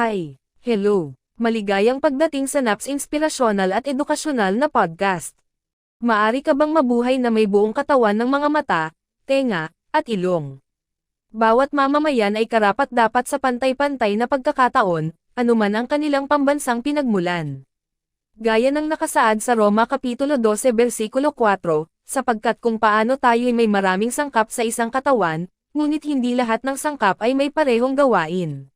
Hi! Hello! Maligayang pagdating sa Naps Inspirasyonal at Edukasyonal na podcast. Maari ka bang mabuhay na may buong katawan ng mga mata, tenga, at ilong? Bawat mamamayan ay karapat-dapat sa pantay-pantay na pagkakataon, anuman ang kanilang pambansang pinagmulan. Gaya ng nakasaad sa Roma Kapitulo 12 versikulo 4, sapagkat kung paano tayo'y may maraming sangkap sa isang katawan, ngunit hindi lahat ng sangkap ay may parehong gawain.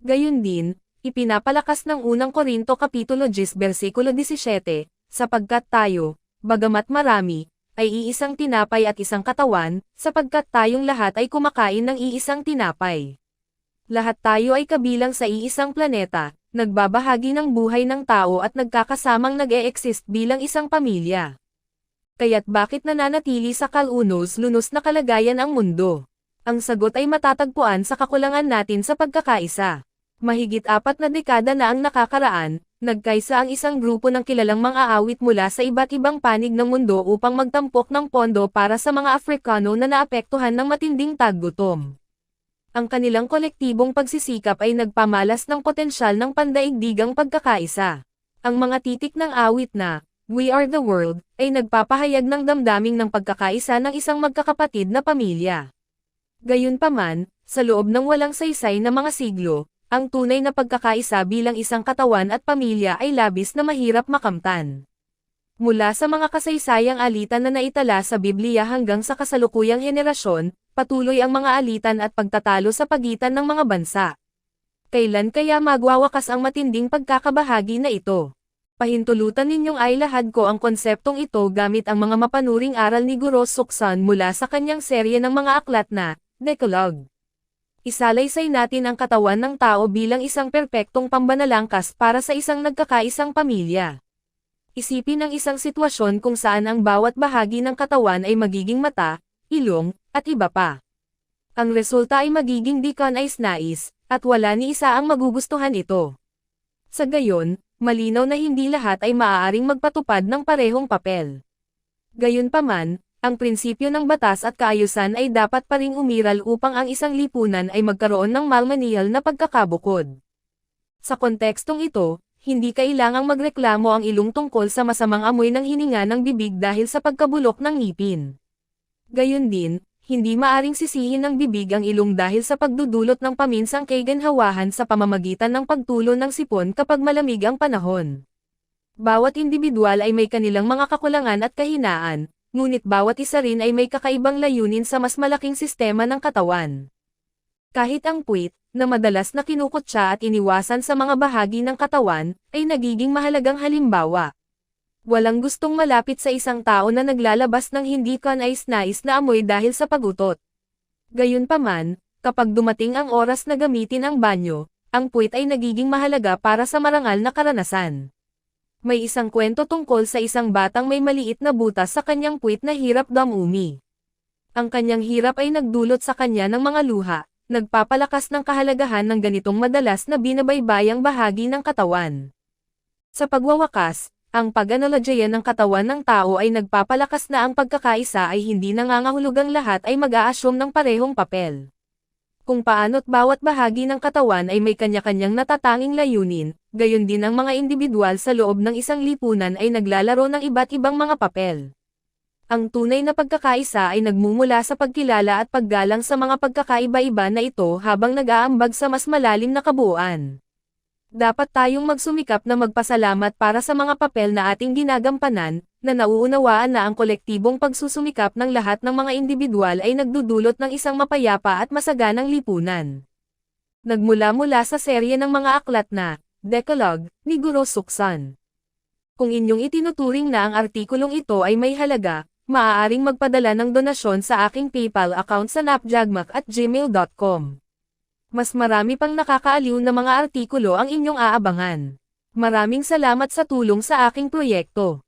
Gayun din, ipinapalakas ng unang Korinto Kapitulo 10 versikulo 17, sapagkat tayo, bagamat marami, ay iisang tinapay at isang katawan, sapagkat tayong lahat ay kumakain ng iisang tinapay. Lahat tayo ay kabilang sa iisang planeta, nagbabahagi ng buhay ng tao at nagkakasamang nag-e-exist bilang isang pamilya. Kaya't bakit nananatili sa kalunos-lunos na kalagayan ang mundo? Ang sagot ay matatagpuan sa kakulangan natin sa pagkakaisa. Mahigit 4 na dekada na ang nakakaraan, nagkaisa ang isang grupo ng kilalang mang-aawit mula sa iba't ibang panig ng mundo upang magtampok ng pondo para sa mga Afrikano na naapektuhan ng matinding taggutom. Ang kanilang kolektibong pagsisikap ay nagpamalas ng potensyal ng pandaigdigang pagkakaisa. Ang mga titik ng awit na, "We are the world," ay nagpapahayag ng damdaming ng pagkakaisa ng isang magkakapatid na pamilya. Gayunpaman, sa loob ng walang saysay na mga siglo, ang tunay na pagkakaisa bilang isang katawan at pamilya ay labis na mahirap makamtan. Mula sa mga kasaysayang alitan na naitala sa Biblia hanggang sa kasalukuyang henerasyon, patuloy ang mga alitan at pagtatalo sa pagitan ng mga bansa. Kailan kaya magwawakas ang matinding pagkakabahagi na ito? Pahintulutan ninyong ailahad ko ang konseptong ito gamit ang mga mapanuring aral ni Guro Suksan mula sa kanyang serye ng mga aklat na Decalogue. Isalaysay natin ang katawan ng tao bilang isang perpektong pambanalangkas para sa isang nagkakaisang pamilya. Isipin ang isang sitwasyon kung saan ang bawat bahagi ng katawan ay magiging mata, ilong, at iba pa. Ang resulta ay magiging di kanais-nais, at wala ni isa ang magugustuhan ito. Sa gayon, malinaw na hindi lahat ay maaaring magpatupad ng parehong papel. Gayunpaman, ang prinsipyo ng batas at kaayusan ay dapat pa ring umiral upang ang isang lipunan ay magkaroon ng malmanihal na pagkakabukod. Sa kontekstong ito, hindi kailangang magreklamo ang ilong tungkol sa masamang amoy ng hininga ng bibig dahil sa pagkabulok ng ngipin. Gayun din, hindi maaring sisihin ng bibig ang ilong dahil sa pagdudulot ng paminsang kaganhawahan sa pamamagitan ng pagtulo ng sipon kapag malamig ang panahon. Bawat individual ay may kanilang mga kakulangan at kahinaan, ngunit bawat isa rin ay may kakaibang layunin sa mas malaking sistema ng katawan. Kahit ang puwit, na madalas na kinukutya at iniwasan sa mga bahagi ng katawan, ay nagiging mahalagang halimbawa. Walang gustong malapit sa isang tao na naglalabas ng hindi kanais-nais na amoy dahil sa pagutot. Gayunpaman, kapag dumating ang oras na gamitin ang banyo, ang puwit ay nagiging mahalaga para sa marangal na karanasan. May isang kwento tungkol sa isang batang may maliit na butas sa kanyang puwit na hirap damumi. Ang kanyang hirap ay nagdulot sa kanya ng mga luha, nagpapalakas ng kahalagahan ng ganitong madalas na binabaybayang bahagi ng katawan. Sa pagwawakas, ang pag-analogiya ng katawan ng tao ay nagpapalakas na ang pagkakaisa ay hindi nangangahulugang lahat ay mag-a-assume ng parehong papel. Kung paano't bawat bahagi ng katawan ay may kanya-kanyang natatanging layunin, gayon din ang mga individual sa loob ng isang lipunan ay naglalaro ng iba't ibang mga papel. Ang tunay na pagkakaisa ay nagmumula sa pagkilala at paggalang sa mga pagkakaiba-iba na ito habang nag-aambag sa mas malalim na kabuuan. Dapat tayong magsumikap na magpasalamat para sa mga papel na ating ginagampanan, na nauunawaan na ang kolektibong pagsusumikap ng lahat ng mga individual ay nagdudulot ng isang mapayapa at masaganang lipunan. Nagmula-mula sa serye ng mga aklat na Decalogue ni Guro Suksan. Kung inyong itinuturing na ang artikulong ito ay may halaga, maaaring magpadala ng donasyon sa aking PayPal account sa napjagmac@gmail.com. Mas marami pang nakakaaliw na mga artikulo ang inyong aabangan. Maraming salamat sa tulong sa aking proyekto.